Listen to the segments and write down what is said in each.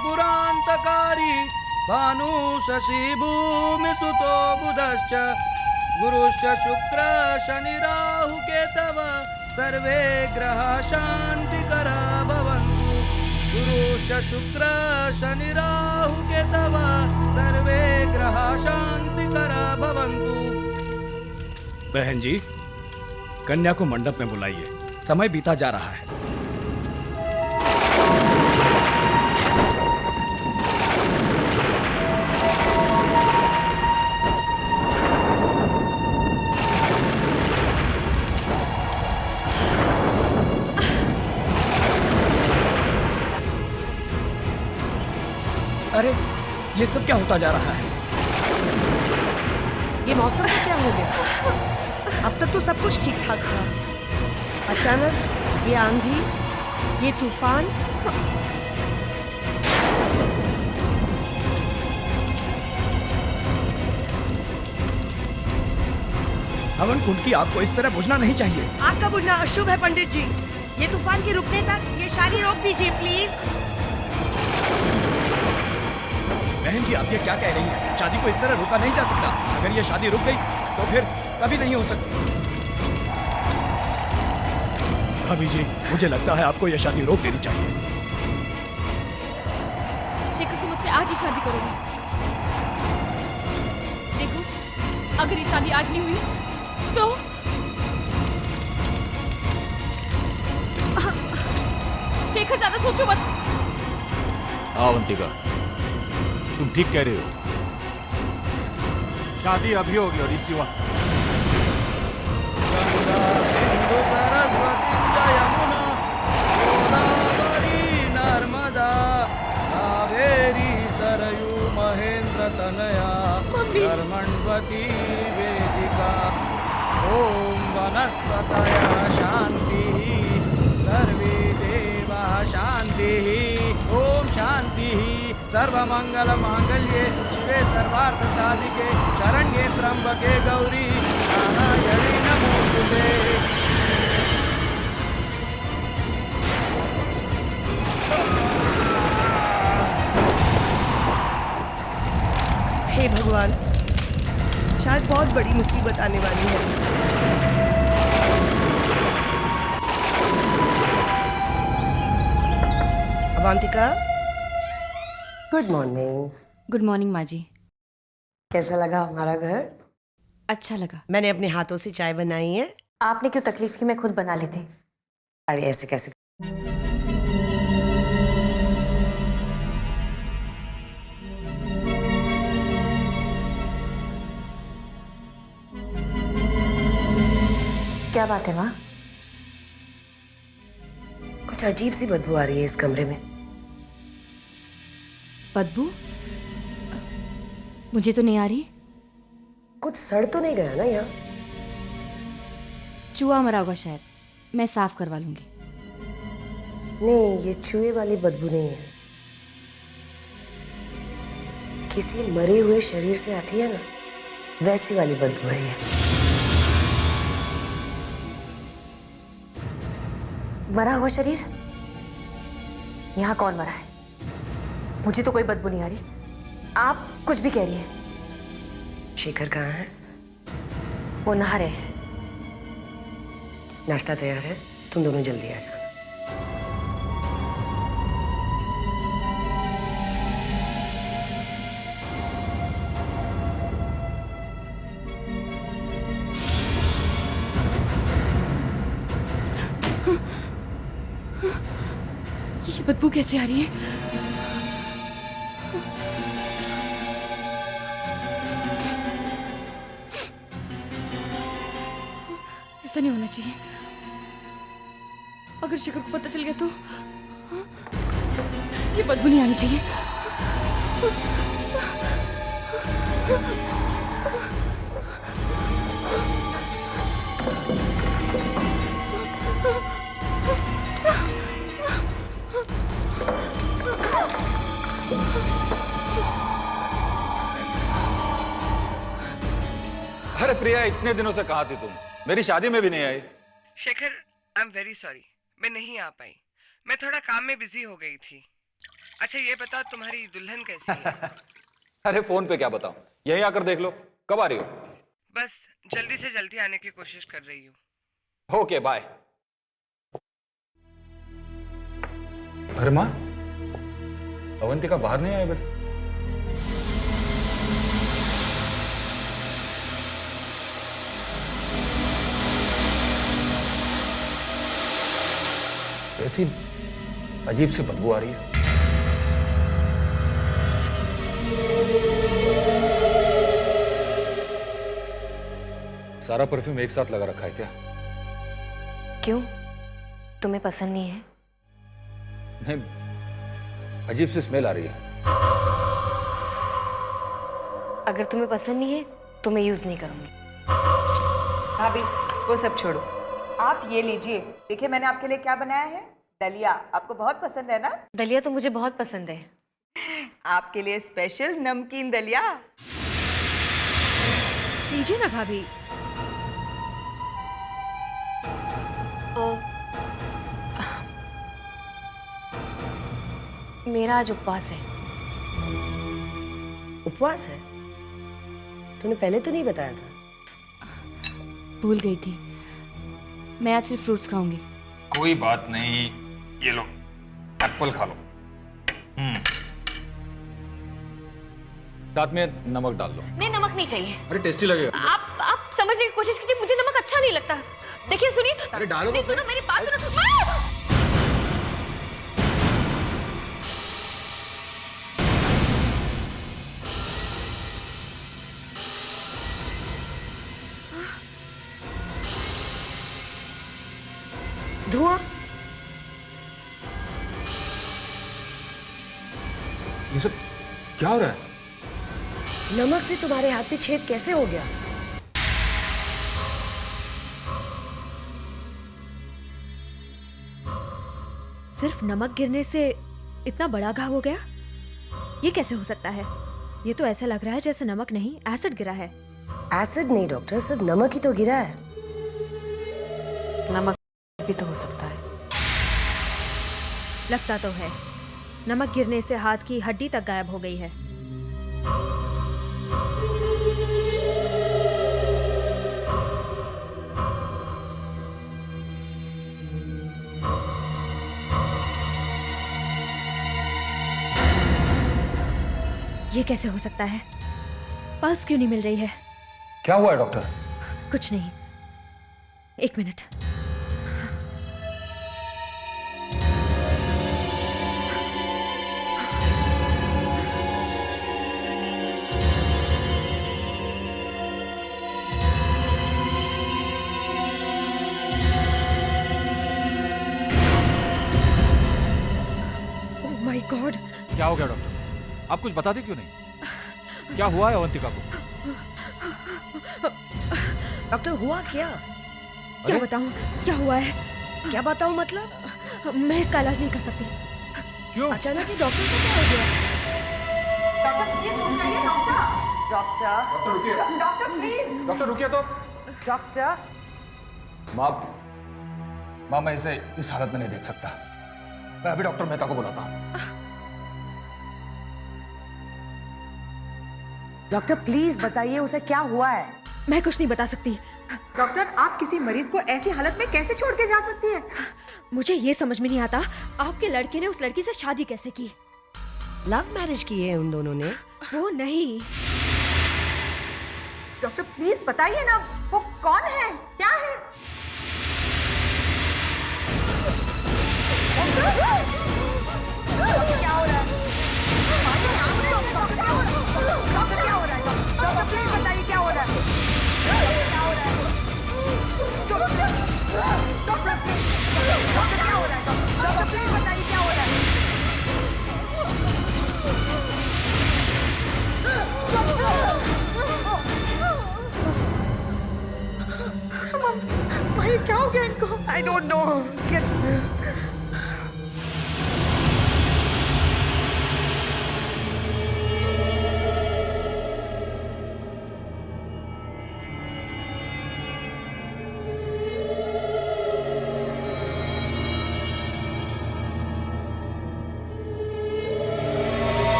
त्रिपुरान्तकारी भानु शशि भूमि सुतो बुधश्च गुरुश्च शुक्र शनि राहु केतव सर्वे ग्रह शांतिकरा भवन्तु। गुरुश्च शुक्र शनि राहु केतव सर्वे ग्रह शांतिकरा भवन्तु। बहन जी, कन्या को मंडप में बुलाइए, समय बीता जा रहा है। अरे, ये सब क्या होता जा रहा है? ये मौसम में क्या हो गया? अब तक तो सब कुछ ठीक ठाक था, अचानक ये आंधी, ये तूफान। हवन कुंड की आग को इस तरह बुझना नहीं चाहिए। आग का बुझना अशुभ है पंडित जी। ये तूफान के रुकने तक ये शादी रोक दीजिए प्लीज। बहन जी, आप ये क्या कह रही हैं? शादी को इस तरह रोका नहीं जा सकता। अगर ये शादी रुक गई तो फिर कभी नहीं हो सकती। भाभी जी, मुझे लगता है आपको ये शादी रोक देनी चाहिए। शेखर, तुम मुझसे आज ही शादी करोगे? देखो, अगर ये शादी आज नहीं हुई तो शेखर, ज्यादा सोचो मत। अवंतिका, तुम ठीक कह रहे हो। शादी अभी होगी और इसी वक्त। गंगा सिंधु सरस्वती यमुना गोदावरी नर्मदा कावेरी सरयू महेंद्र तनया कर्मण्वती वेदिका। ओम वनस्पतयः शांतिः सर्वे देवाः शांतिः। ओम शांतिः। सर्वमंगल मांगल्ये शिवे सर्वार्थ साधिके शरण्ये त्र्यंबके गौरी नारायणी नमोस्तुते। हे भगवान, शायद बहुत बड़ी मुसीबत आने वाली है। Avantika, good morning. Good morning माँ जी। कैसा लगा हमारा घर? अच्छा लगा। मैंने अपने हाथों से चाय बनाई है। आपने क्यों तकलीफ की, मैं खुद बना लेती। अरे ऐसे कैसे? क्या बात है माँ? कुछ अजीब सी बदबू आ रही है इस कमरे में। बदबू? मुझे तो नहीं आ रही। कुछ सड़ तो नहीं गया ना यहाँ? चूहा मरा होगा शायद, मैं साफ करवा लूंगी। नहीं, ये चूहे वाली बदबू नहीं है। किसी मरे हुए शरीर से आती है ना, वैसी वाली बदबू है ये। मरा हुआ शरीर? यहाँ कौन मरा है? मुझे तो कोई बदबू नहीं आ रही। आप कुछ भी कह रही हैं। शेखर कहाँ है? वो नहा रहे हैं। नाश्ता तैयार है, तुम दोनों जल्दी आ जाना। ये बदबू कैसे आ रही है? ऐसा नहीं होना चाहिए। अगर शेखर को पता चल गया तो ये बदबू नहीं आनी चाहिए। अरे प्रिया, इतने दिनों से कहाँ थी तुम? मेरी शादी में भी नहीं आई। Shekhar, I am very sorry, मैं नहीं आ पाई। मैं थोड़ा काम में बिजी हो गई थी। अच्छा ये बता तुम्हारी दुल्हन कैसी है? अरे फोन पे क्या बताऊं, यहीं आकर देख लो। कब आ रही हो? बस जल्दी से जल्दी आने की कोशिश कर रही हूँ। Okay bye. अरे माँ, अवंतिका बाहर नहीं आई बेटा? ऐसी अजीब सी बदबू आ रही है। सारा परफ्यूम एक साथ लगा रखा है क्या? क्यों, तुम्हें पसंद नहीं है? नहीं, अजीब सी स्मेल आ रही है। अगर तुम्हें पसंद नहीं है तो मैं यूज नहीं करूंगी। भाभी वो सब छोड़ो, आप ये लीजिए। देखिए मैंने आपके लिए क्या बनाया है, दलिया। आपको बहुत पसंद है ना? दलिया तो मुझे बहुत पसंद है। आपके लिए स्पेशल नमकीन दलिया। लीजिए ना भाभी। मेरा आज उपवास है। उपवास है? तूने पहले तो नहीं बताया था। भूल गई थी। मैं आज सिर्फ फ्रूट्स खाऊंगी। कोई बात नहीं, ये लो एप्पल खा लो। साथ में नमक डाल लो। नहीं, नमक नहीं चाहिए। अरे टेस्टी लगेगा। आप समझने की कोशिश कीजिए, मुझे नमक अच्छा नहीं लगता। देखिए सुनिए। अरे डालो नहीं, तो सुनो मेरी बात सुनो। धुआं? ये सब क्या हो रहा है? नमक से तुम्हारे हाथ पे छेद कैसे हो गया? सिर्फ नमक गिरने से इतना बड़ा घाव हो गया? ये कैसे हो सकता है? ये तो ऐसा लग रहा है जैसे नमक नहीं, एसिड गिरा है। एसिड नहीं डॉक्टर, सिर्फ नमक ही तो गिरा है। नमक भी तो हो सकता है। लगता तो है। नमक गिरने से हाथ की हड्डी तक गायब हो गई है। ये कैसे हो सकता है? पल्स क्यों नहीं मिल रही है? क्या हुआ है डॉक्टर? कुछ नहीं, एक मिनट। Oh my God! क्या हो गया डॉक्टर? आप कुछ बताते क्यों नहीं? क्या हुआ है अवंतिका को? डॉक्टर हुआ क्या? क्या बताऊं क्या हुआ है? क्या बताऊं मतलब? मैं इसका इलाज नहीं कर सकती। क्यों? अचानक ही डॉक्टर को क्या हो गया? डॉक्टर प्लीज रुक जाइए। डॉक्टर डॉक्टर रुकिए। Doctor please. डॉक्टर रुकिए तो। डॉक्टर माँ मैं इसे इस हालत में नहीं देख सकता। मैं अभी डॉक्टर मेहता को बुलाता हूँ। डॉक्टर प्लीज बताइए उसे क्या हुआ है? मैं कुछ नहीं बता सकती। डॉक्टर आप किसी मरीज को ऐसी हालत में कैसे छोड़ के जा सकती है? मुझे ये समझ में नहीं आता, आपके लड़के ने उस लड़की से शादी कैसे की? लव मैरिज की है उन दोनों ने? वो नहीं। डॉक्टर प्लीज बताइए ना, वो कौन है, क्या है? क्या हो रहा है? डॉक्टर क्या हो रहा है? डॉक्टर क्या हो रहा है? डॉक्टर प्लीज बताइए क्या हो रहा है? क्या हो रहा है? डॉक्टर क्या हो रहा है? डॉक्टर प्लीज बताइए क्या हो रहा है? भाई क्या हो गया इनको? I don't know.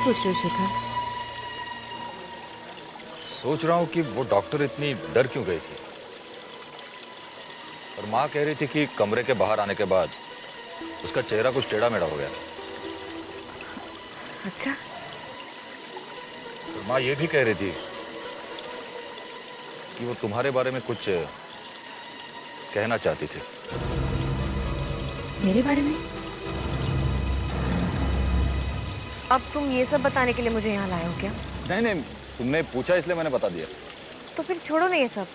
सोच रहे हो शेखर? सोच रहा हूँ कि वो डॉक्टर इतनी डर क्यों गई थी। और माँ कह रही थी कि कमरे के बाहर आने के बाद उसका चेहरा कुछ टेढ़ा मेढ़ा हो गया। अच्छा, और माँ ये भी कह रही थी कि वो तुम्हारे बारे में कुछ कहना चाहती थी। मेरे बारे में? अब तुम ये सब बताने के लिए मुझे यहाँ लाए हो क्या? नहीं नहीं, तुमने पूछा इसलिए मैंने बता दिया। तो फिर छोड़ो ना ये सब,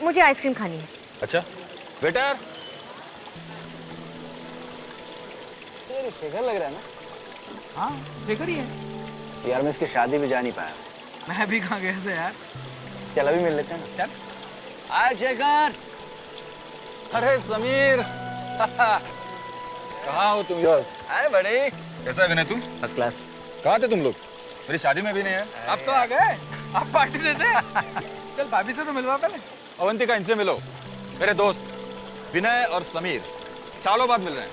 मुझे आइसक्रीम खानी है। अच्छा वेटर। शेखर लग रहा है ना? हाँ शेखर ही है यार। मैं इसकी शादी में जा नहीं पाया। मैं भी कहाँ गया था यार। चल अभी मिल लेते हैं ना। चल आए शेखर। अरे समीर कहाँ हो तुम यार? आए बड़े। कैसा है विनय तुम? First class. कहाँ थे तुम लोग? मेरी शादी में भी नहीं है। अब तो आ गए, अब पार्टी देते हैं। चल भाभी से तो मिलवा पहले। अवंतिका इनसे मिलो, मेरे दोस्त विनय और समीर सालों बाद मिल रहे हैं।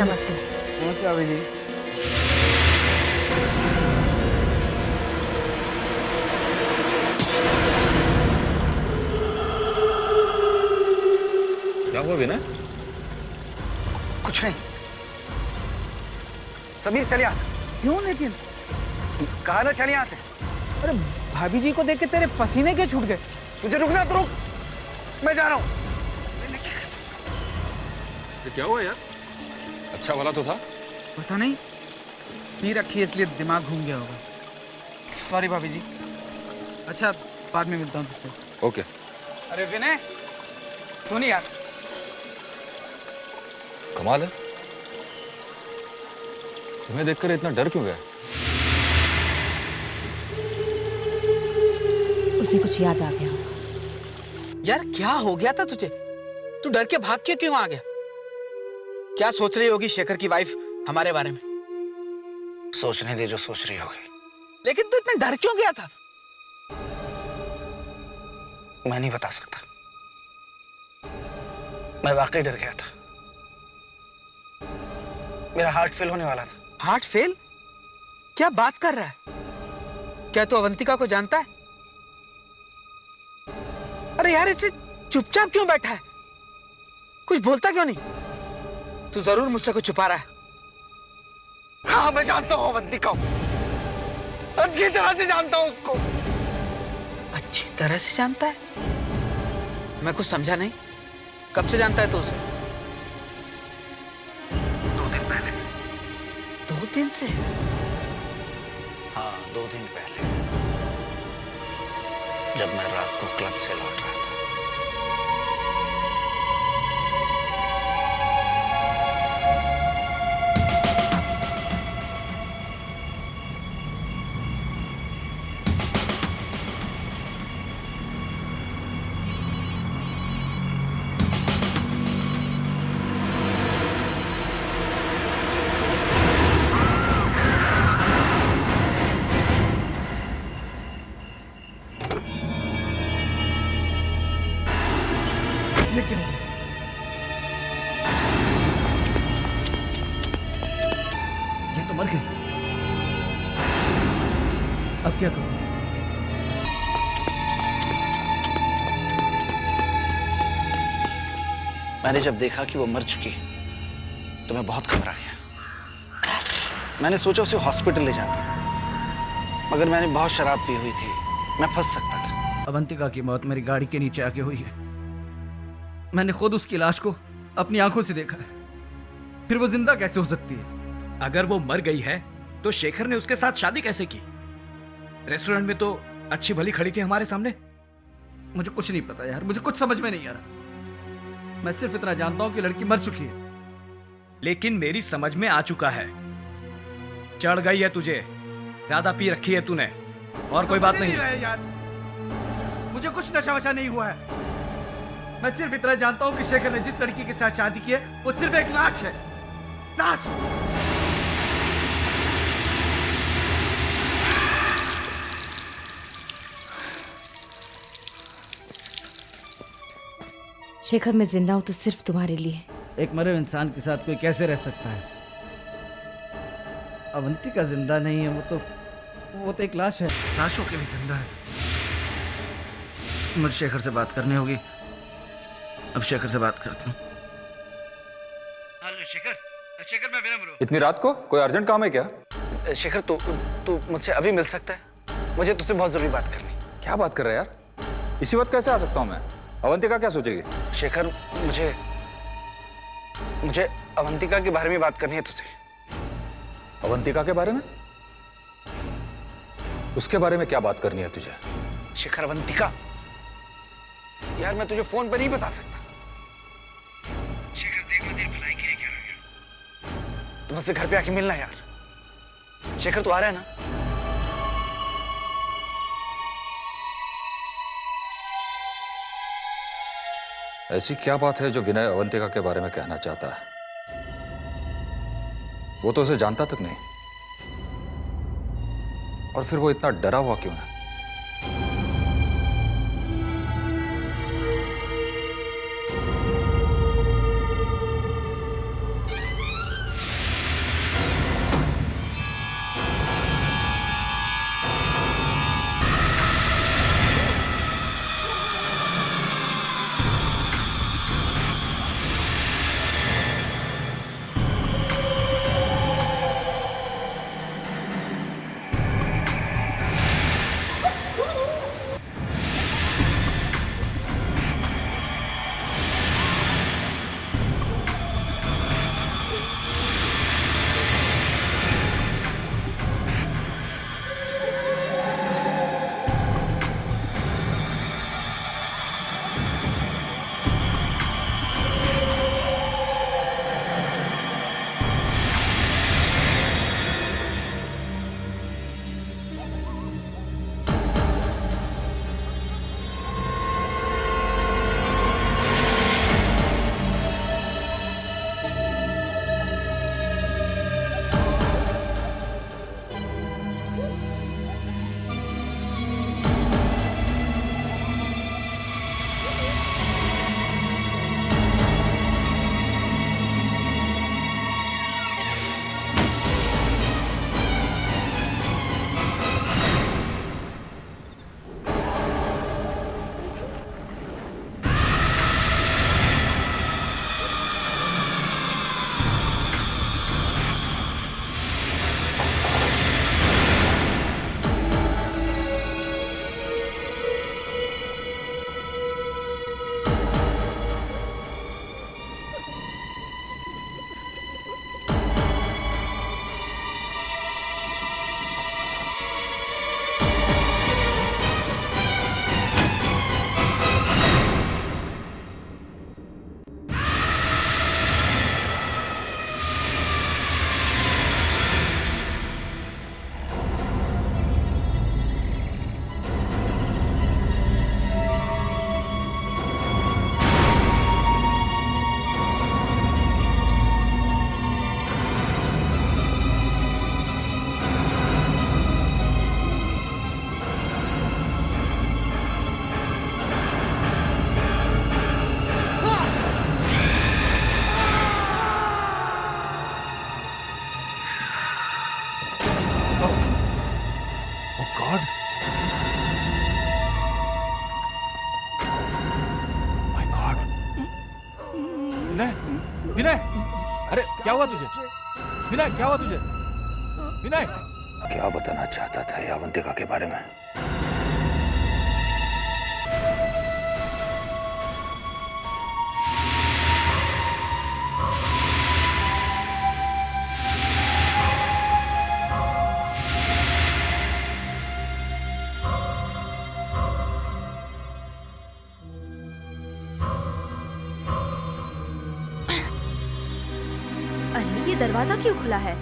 नमस्ते। नमस्ते भाभी जी। क्या हुआ विनय? कुछ नहीं। समीर चल यहाँ से। क्यों लेकिन? कहा ना चल यहाँ से। अरे भाभी जी को देख के तेरे पसीने क्यों छूट गए? तुझे रुकना तो रुक, मैं जा रहा हूँ। ये क्या हुआ यार? अच्छा वाला तो था। पता नहीं, पी रखी है इसलिए दिमाग घूम गया होगा। सॉरी भाभी जी। अच्छा बाद में मिलता हूँ तुझसे। ओके। अरे विनय सुन यार। कमाल है, तुम्हें देखकर इतना डर क्यों गया? उसे कुछ याद आ गया होगा। यार क्या हो गया था तुझे? तू डर के भाग के क्यों आ गया? क्या सोच रही होगी शेखर की वाइफ हमारे बारे में? सोचने दे जो सोच रही होगी। लेकिन तू इतना डर क्यों गया था? मैं नहीं बता सकता। मैं वाकई डर गया था। मेरा हार्ट फेल होने वाला था। Heart fail? क्या बात कर रहा है? क्या तू अवंतिका को जानता है? अरे यार इसे चुपचाप क्यों बैठा है? कुछ बोलता क्यों नहीं? तू जरूर मुझसे कुछ छुपा रहा है। हाँ मैं जानता हूँ अवंतिका को, अच्छी तरह से जानता हूँ उसको। अच्छी तरह से जानता है? मैं कुछ समझा नहीं। कब से जानता है तू उसे? 2 दिन पहले से। 2 दिन से? हाँ 2 दिन पहले, जब मैं रात को क्लब से लौट रहा था। ये तो मर गई। अब क्या करूं? मैंने जब देखा कि वो मर चुकी तो मैं बहुत घबरा गया। मैंने सोचा उसे हॉस्पिटल ले जाता, मगर मैंने बहुत शराब पी हुई थी, मैं फंस सकता था। अवंतिका की मौत मेरी गाड़ी के नीचे आके हुई है। मैंने खुद उसकी लाश को अपनी आंखों से देखा है। फिर वो जिंदा कैसे हो सकती है? अगर वो मर गई है तो शेखर ने उसके साथ शादी कैसे की? रेस्टोरेंट में तो अच्छी भली खड़ी थी हमारे सामने। मुझे कुछ नहीं पता यार, मुझे कुछ समझ में नहीं आ रहा। मैं सिर्फ इतना जानता हूं कि लड़की मर चुकी है। लेकिन मेरी समझ में आ चुका है, चढ़ गई है तुझे, ज्यादा पी रखी है तूने, और कोई बात नहीं रहे यार, मुझे कुछ नशा वशा नहीं हुआ है। मैं सिर्फ इतना जानता हूं कि शेखर ने जिस लड़की के साथ शादी की है वो सिर्फ एक लाश है। लाश। शेखर, मैं जिंदा हूं तो सिर्फ तुम्हारे लिए। एक मरे हुए इंसान के साथ कोई कैसे रह सकता है? अवंतिका जिंदा नहीं है, वो तो एक लाश है। लाशों के भी जिंदा है। मुझे शेखर से बात करनी होगी। अब शेखर से बात करता हूँ। हेलो शेखर, शेखर मैं विनम्र हूँ। इतनी रात को कोई अर्जेंट काम है क्या? शेखर तू मुझसे अभी मिल सकता है? मुझे तुझसे बहुत जरूरी बात करनी। क्या बात कर रहे हैं यार? इसी वक्त कैसे आ सकता हूँ मैं? अवंतिका क्या सोचेगी? शेखर, मुझे अवंतिका के बारे में बात करनी है तुझसे। अवंतिका के बारे में? उसके बारे में क्या बात करनी है तुझे? शेखर, अवंतिका यार, मैं तुझे फोन पर नहीं बता सकता। शेखर देख लो, तेरी भलाई के लिए क्या रह गया। तू मुझसे घर पे आके मिलना यार। शेखर, तू आ रहा है ना? ऐसी क्या बात है जो विनय अवंतिका के बारे में कहना चाहता है? वो तो उसे जानता तक नहीं, और फिर वो इतना डरा हुआ क्यों है? विनय, अरे क्या हुआ तुझे? विनय, क्या हुआ तुझे? विनय, क्या बताना चाहता था ये अवंतिका के बारे में? अरे ये दरवाजा क्यों खुला है?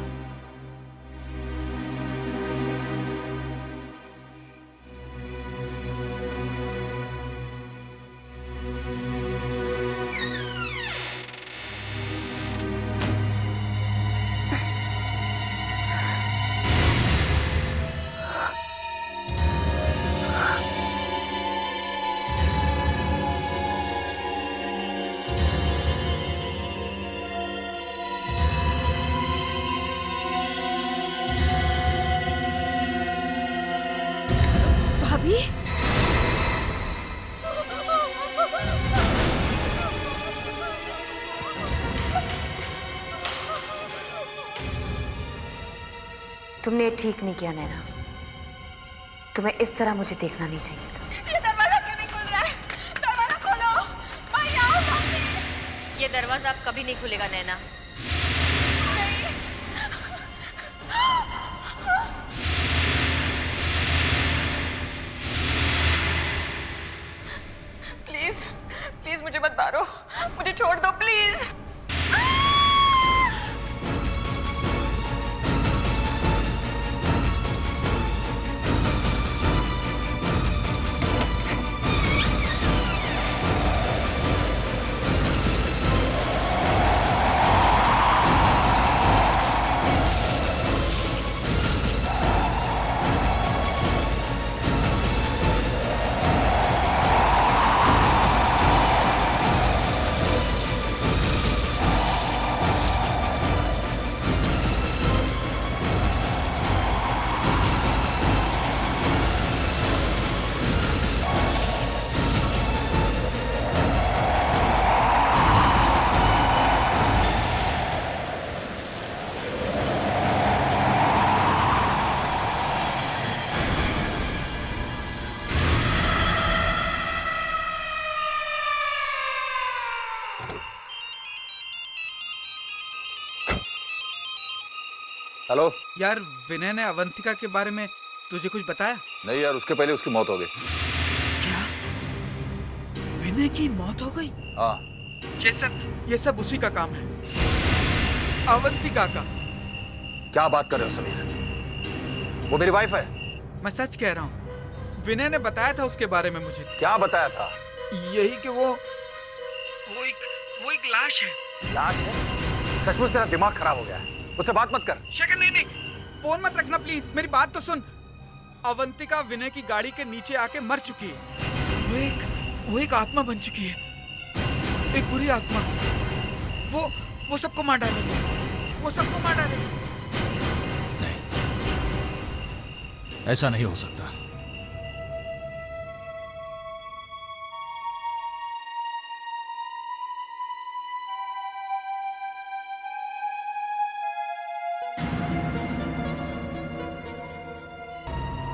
तुमने ये ठीक नहीं किया नैना। तुम्हें इस तरह मुझे देखना नहीं चाहिए था। ये दरवाजा क्यों नहीं खुल रहा है? दरवाजा खोलो। मैं यहाँ हूँ। ये दरवाजा अब कभी नहीं खुलेगा नैना। प्लीज प्लीज मुझे मत मारो, मुझे छोड़ दो प्लीज। हेलो यार, विनय ने अवंतिका के बारे में तुझे कुछ बताया? नहीं यार, उसके पहले उसकी मौत हो गई। क्या? विनय की मौत हो गई? हाँ। ये सब उसी का काम है, अवंतिका का। क्या बात कर रहे हो समीर? वो मेरी वाइफ है। मैं सच कह रहा हूँ, विनय ने बताया था उसके बारे में मुझे। क्या बताया था? यही कि वो एक लाश है। लाश है? सचमुच तेरा दिमाग खराब हो गया है। उससे बात मत कर। शेखर, नहीं, फोन मत रखना प्लीज, मेरी बात तो सुन। अवंतिका विनय की गाड़ी के नीचे आके मर चुकी है। वो एक आत्मा बन चुकी है, एक बुरी आत्मा। वो सबको मार डालेगी, वो सबको मार डालेगी। नहीं, ऐसा नहीं हो सकता।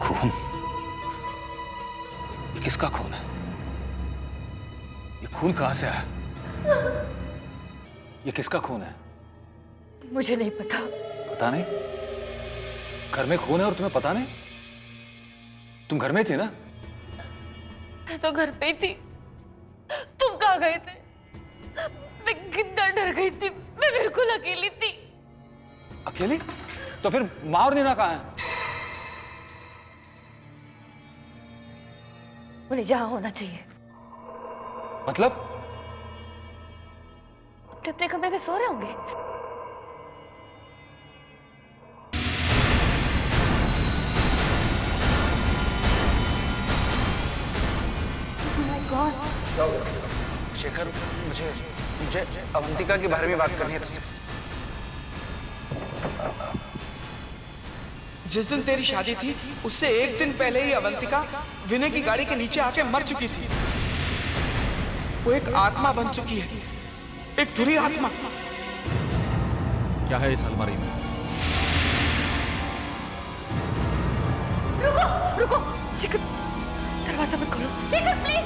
खून? किसका खून है? ये खून कहां से आया? ये किसका खून है? मुझे नहीं पता। पता नहीं? घर में खून है और तुम्हें पता नहीं? तुम घर में थी ना? मैं तो घर पे ही थी। तुम कहाँ गए थे? मैं कितना डर गई थी, मैं बिल्कुल अकेली थी। अकेली? तो फिर माँ और नीना कहाँ हैं? उन्हें जहाँ होना चाहिए। मतलब? अपने अपने कमरे में सो रहे होंगे। शेखर, मुझे अवंतिका के बारे में बात करनी है तुझसे। जिस दिन तेरी शादी थी, उससे एक दिन पहले ही अवंतिका विनय की गाड़ी के नीचे आके मर चुकी थी। वो एक आत्मा बन चुकी है, एक बुरी आत्मा। क्या है इस अलमारी में? रुको, रुको, शेखर, दरवाजा मत खोलो। शेखर प्लीज,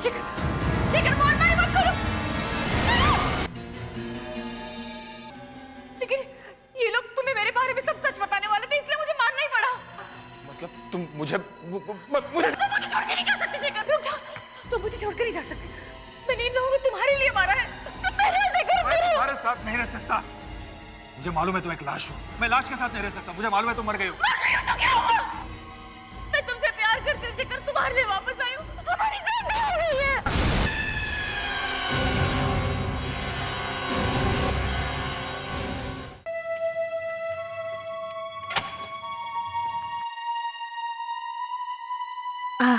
शेखर बहुत बड़ी मत खोलो। लेकिन ये लोग तुम्हें मेरे बारे में सब सच बताने वाले थे, इसलिए मुझे मारना ही पड़ा। मतलब तुम मुझे तुम मुझे छोड़ के नहीं जा सकते शेखर, रुक जाओ। तुम मुझे छोड़ के नहीं जा सकते। मैंने इन लोगों को तुम्हारे लिए मारा है। मैं तुम्हारे साथ नहीं रह सकता। मुझे मालूम है तुम एक लाश हो। मैं लाश के साथ नहीं रह सकता। मुझे मालूम है तुम मर गई हो। तो क्या हुआ? मैं तुमसे प्यार करती हूँ शेखर, तुम्हारे लिए वापस आई हूँ। हमारी जान निकल गई है।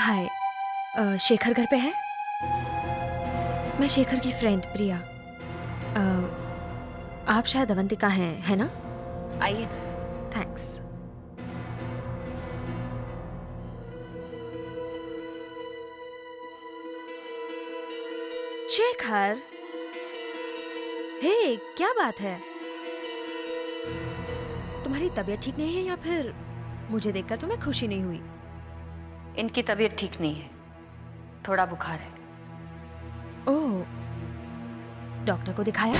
हाय, शेखर घर पे है? मैं शेखर की फ्रेंड प्रिया। आप शायद अवंतिका हैं, है ना? आइए। थैंक्स। शेखर, हे, क्या बात है? तुम्हारी तबीयत ठीक नहीं है या फिर मुझे देखकर तुम्हें खुशी नहीं हुई? इनकी तबीयत ठीक नहीं है, थोड़ा बुखार है। ओह, डॉक्टर को दिखाया?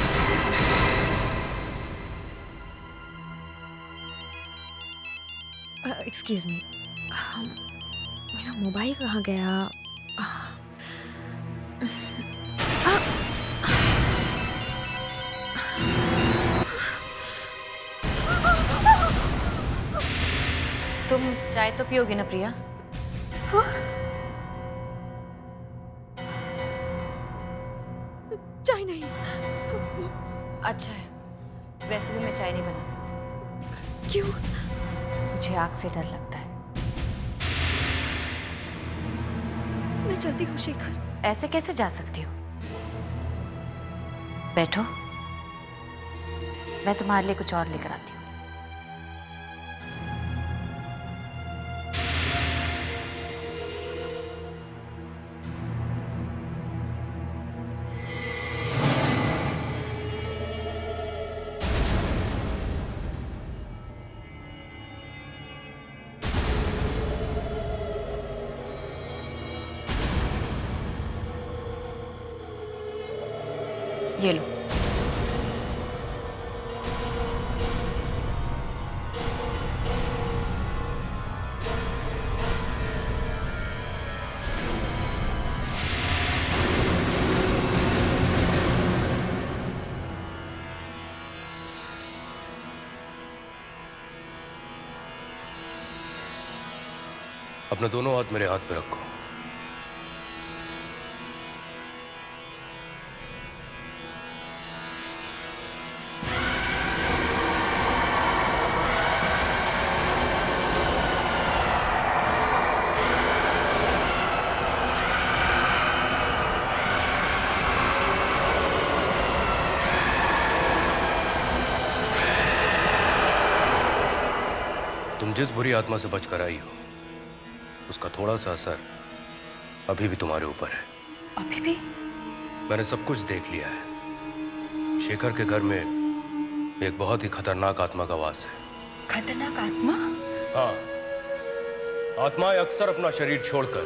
एक्सक्यूज मी, मेरा मोबाइल कहाँ गया? तुम चाय तो पियोगी ना प्रिया? चाय नहीं। अच्छा है, वैसे भी मैं चाय नहीं बना सकती। क्यों? मुझे आग से डर लगता है। मैं चलती हूँ शेखर। ऐसे कैसे जा सकती हो? बैठो, मैं तुम्हारे लिए कुछ और लेकर आती हूँ। ये लो। अपने दोनों हाथ मेरे हाथ पे रखो। तुम जिस बुरी आत्मा से बचकर आई हो, उसका थोड़ा सा असर अभी भी तुम्हारे ऊपर है। अभी भी? मैंने सब कुछ देख लिया है। शेखर के घर में एक बहुत ही खतरनाक आत्मा का वास है। खतरनाक आत्मा? हाँ, आत्माएं अक्सर अपना शरीर छोड़कर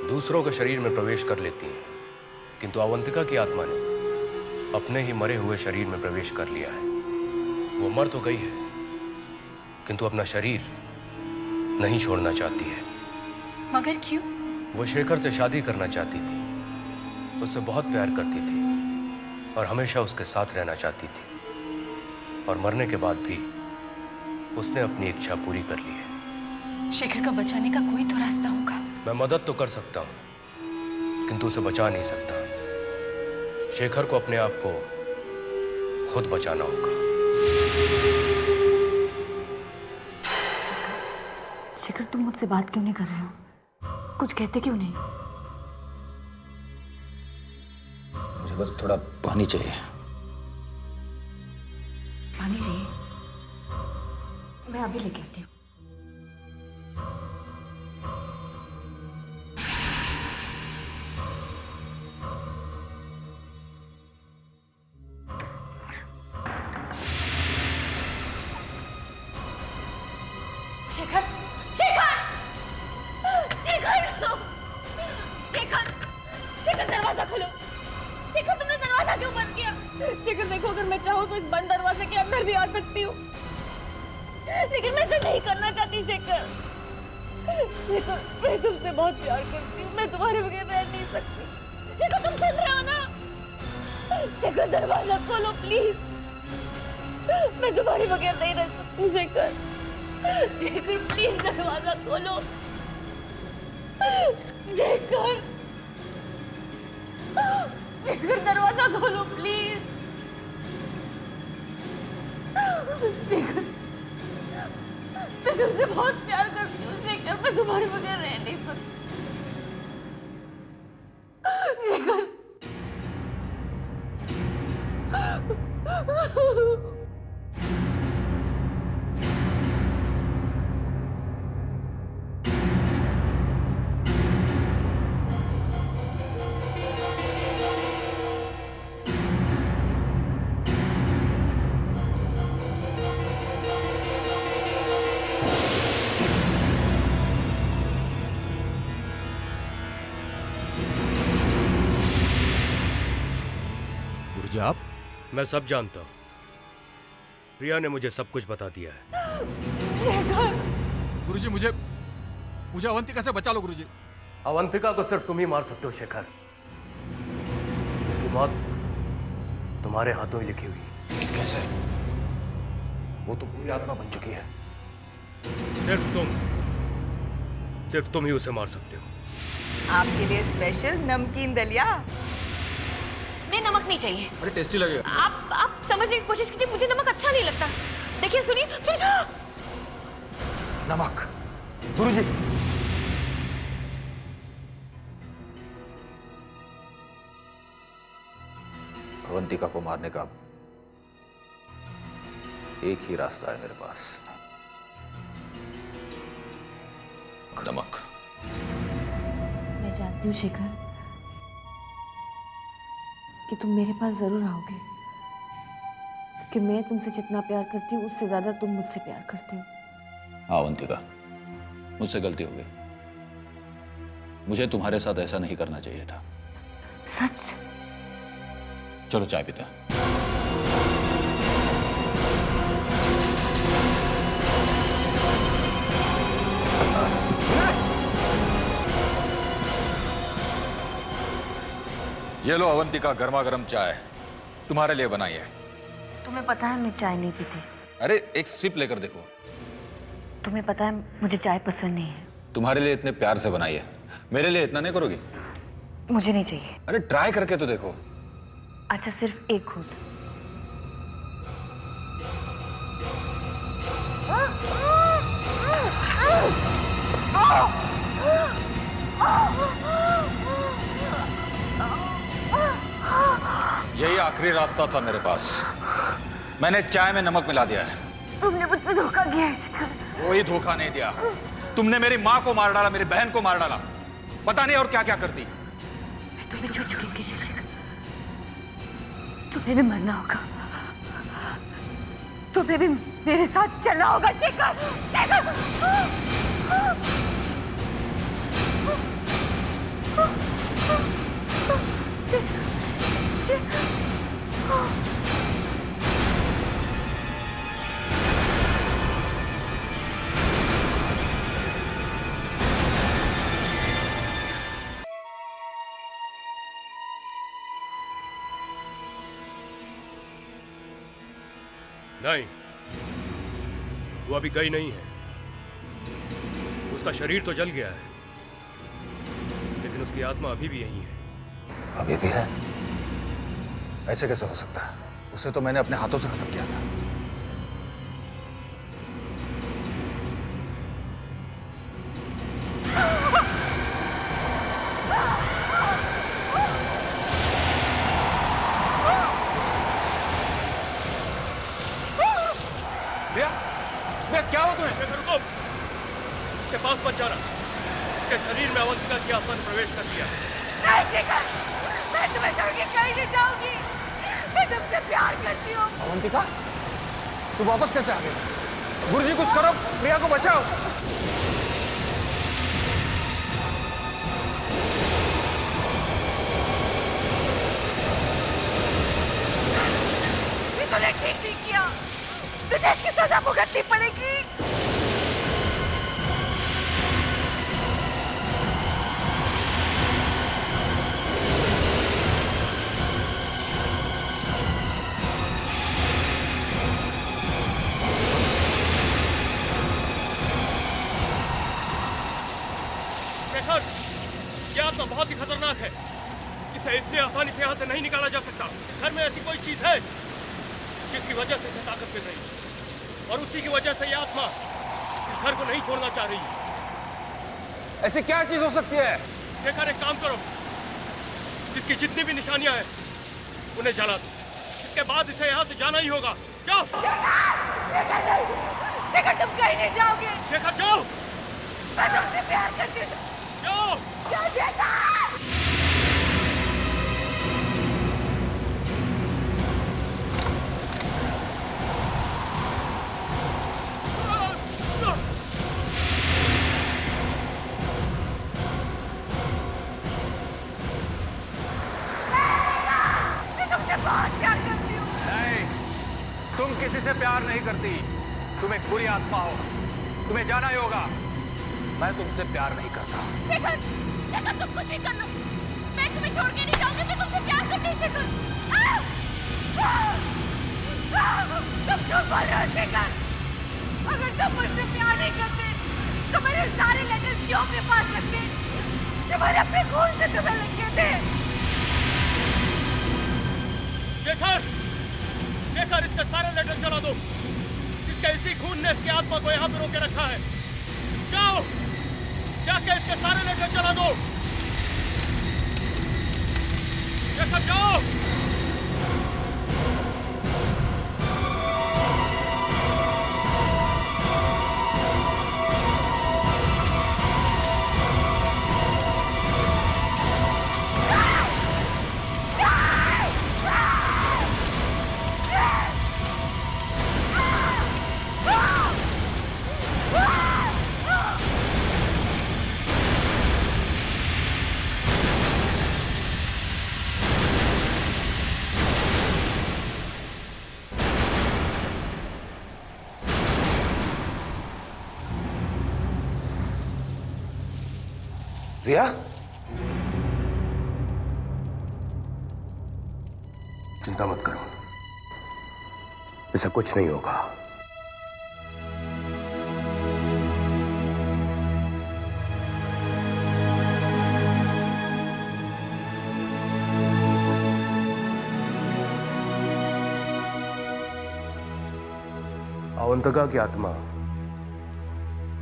दूसरों के शरीर में प्रवेश कर लेती हैं, किंतु अवंतिका की आत्मा ने अपने ही मरे हुए शरीर में प्रवेश कर लिया है। वो मर तो गई है, किंतु अपना शरीर नहीं छोड़ना चाहती है। मगर क्यों? वो शेखर से शादी करना चाहती थी, उससे बहुत प्यार करती थी और हमेशा उसके साथ रहना चाहती थी, और मरने के बाद भी उसने अपनी इच्छा पूरी कर ली है। शेखर को बचाने का कोई तो रास्ता होगा। मैं मदद तो कर सकता हूँ, किंतु उसे बचा नहीं सकता। शेखर को अपने आप को खुद बचाना होगा। शेखर, तुम मुझसे बात क्यों नहीं कर रहे हो? कुछ कहते क्यों नहीं? मुझे बस थोड़ा पानी चाहिए। पानी चाहिए? मैं अभी लेके आती हूँ। शेखर! शेखर! शेखर! शेखर! शेखर, दरवाजा खोलो! शेखर, तुमने दरवाजा क्यों बंद किया? शेखर देखो, अगर मैं चाहूँ तो इस बंद दरवाजे के अंदर भी आ सकती हूँ, लेकिन मैं ऐसा नहीं करना चाहती। शेखर, शेखर, मैं तुमसे बहुत प्यार करती हूँ, मैं तुम्हारे बगैर रह नहीं सकती। शेखर, तुम सुन रहे हो ना? शेखर, दरवाजा खोलो प्लीज, मैं तुम्हारे बगैर नहीं रह सकती। शेखर, शेखर, प्लीज दरवाजा खोलो। शेखर, शेखर, दरवाजा खोलो प्लीज। शेखर, मैं तुमसे बहुत प्यार करती हूँ। शेखर, मैं तुम्हारे बगैर रह नहीं सकती। शेखर, गुरुजी आप? मैं सब जानता हूँ। प्रिया ने मुझे सब कुछ बता दिया है। गुरुजी मुझे अवंतिका से बचा लो गुरुजी। अवंतिका को सिर्फ तुम ही मार सकते हो शेखर। उसकी मौत तुम्हारे हाथों ही लिखी हुई। कैसे? वो तो पूरी आत्मा बन चुकी है। सिर्फ तुम ही उसे मार सकते हो। आपके लिए स्पेशल नमकीन दलिया। नहीं, नमक नहीं चाहिए। अरे टेस्टी लगेगा। आप समझने की कोशिश कीजिए, मुझे नमक अच्छा नहीं लगता। देखिए, सुनिए। नमक? गुरुजी अवंतिका को मारने का एक ही रास्ता है मेरे पास, नमक। मैं जानती हूँ शेखर कि तुम मेरे पास जरूर आओगे, क्योंकि मैं तुमसे जितना प्यार करती हूँ उससे ज्यादा तुम मुझसे प्यार करती हो। अवंतिका, मुझसे गलती हो गई। मुझे तुम्हारे साथ ऐसा नहीं करना चाहिए था। सच? चलो चाय पीते हैं। ये लो अवंतिका, गर्मा गर्म चाय तुम्हारे लिए बनाई है। तुम्हें पता है मैं चाय नहीं पीती। अरे एक सिप लेकर देखो। तुम्हें पता है मुझे चाय पसंद नहीं है। तुम्हारे लिए इतने प्यार से बनाई है, मेरे लिए इतना नहीं करोगी? मुझे नहीं चाहिए। अरे ट्राई करके तो देखो। अच्छा, सिर्फ एक घूंट। यही आखिरी रास्ता था मेरे पास। मैंने चाय में नमक मिला दिया है। तुमने मुझसे धोखा किया है शेखर। कोई धोखा नहीं दिया। तुमने मेरी माँ को मार डाला, मेरी बहन को मार डाला, पता नहीं और क्या क्या करती। मैं तुम्हें छोड़ चुकी थी शेखर। तुम्हें भी मरना होगा, तुम्हें भी मेरे साथ चलना होगा शेखर। शेखर! नहीं, वो अभी गई नहीं है। उसका शरीर तो जल गया है, लेकिन उसकी आत्मा अभी भी यहीं है। अभी भी है? ऐसे कैसे हो सकता है? उसे तो मैंने अपने हाथों से खत्म किया था। क्या हो तुम्हें? शेखर रुको, इसके पास मत जाना। इसके शरीर में अवंतिका की आत्मा ने प्रवेश कर लिया। नहीं शेखर, मैं तुम्हें छोड़ के कहीं नहीं जाऊंगी। मैं तुमसे प्यार करती हूँ। अवंतिका, तू वापस कैसे आ गई? गुरुजी कुछ करो, प्रिया को बचाओ। ये तूने ठीक नहीं किया, तुझे इसकी सजा भुगतनी पड़ेगी। शेखर, यह आत्मा बहुत ही खतरनाक है। इसे इतनी आसानी से यहाँ से नहीं निकाला जा सकता। इस घर में ऐसी कोई चीज है जिसकी वजह से इसे ताकत मिल रही है, और उसी की वजह से यह आत्मा इस घर को नहीं छोड़ना चाह रही है। ऐसी क्या चीज हो सकती है? शेखर, एक काम करो, इसकी जितनी भी निशानियां हैं उन्हें जला दो। इसके बाद इसे यहाँ से जाना ही होगा। जाओ। शेखर नहीं, शेखर तुम कहीं नहीं जाओगे। शेखर जाओ। मैं तुमसे प्यार करती हूँ। जाओ। जाओ शेखर। मैं तुमसे बहुत प्यार तुम किसी से प्यार नहीं करती, तुम एक बुरी आत्मा हो, तुम्हें जाना ही होगा। मैं तुमसे प्यार नहीं करता। शेखर, शेखर तुम कुछ भी कर लो, मैं तुम्हें छोड़ के नहीं जाऊंगी। मैं तुमसे प्यार करती हूँ शेखर। तुम क्यों बोल रहे हो शेखर? अगर तुम मुझसे प्यार नहीं करते तो मेरे सारे लेटर्स क्यों अपने पास रखते? तुम्हारे अपने खून से तुम्हें लिखे थे। शेखर, शेखर इसके सारे लेटर चला दो। इसके इसी खून ने इसकी आत्मा को यहाँ पे रोके रखा है। जाओ, जाके इसके सारे लेटर चला दो। शेखर जाओ। रिया, चिंता मत करो, इसे कुछ नहीं होगा। अवंतिका की आत्मा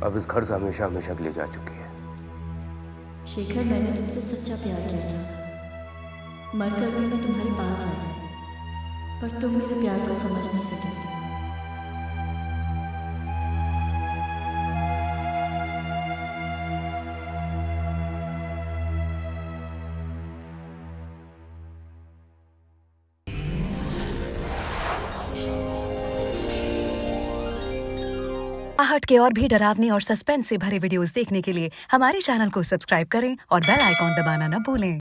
अब इस घर से हमेशा हमेशा के लिए जा चुकी है। शेखर, मैंने तुमसे सच्चा प्यार किया था। मरकर भी मैं तुम्हारे पास आ जाऊं, पर तुम मेरे प्यार को समझ नहीं सके। आहट के और भी डरावने और सस्पेंस से भरे वीडियोस देखने के लिए हमारे चैनल को सब्सक्राइब करें और बेल आइकॉन दबाना न भूलें।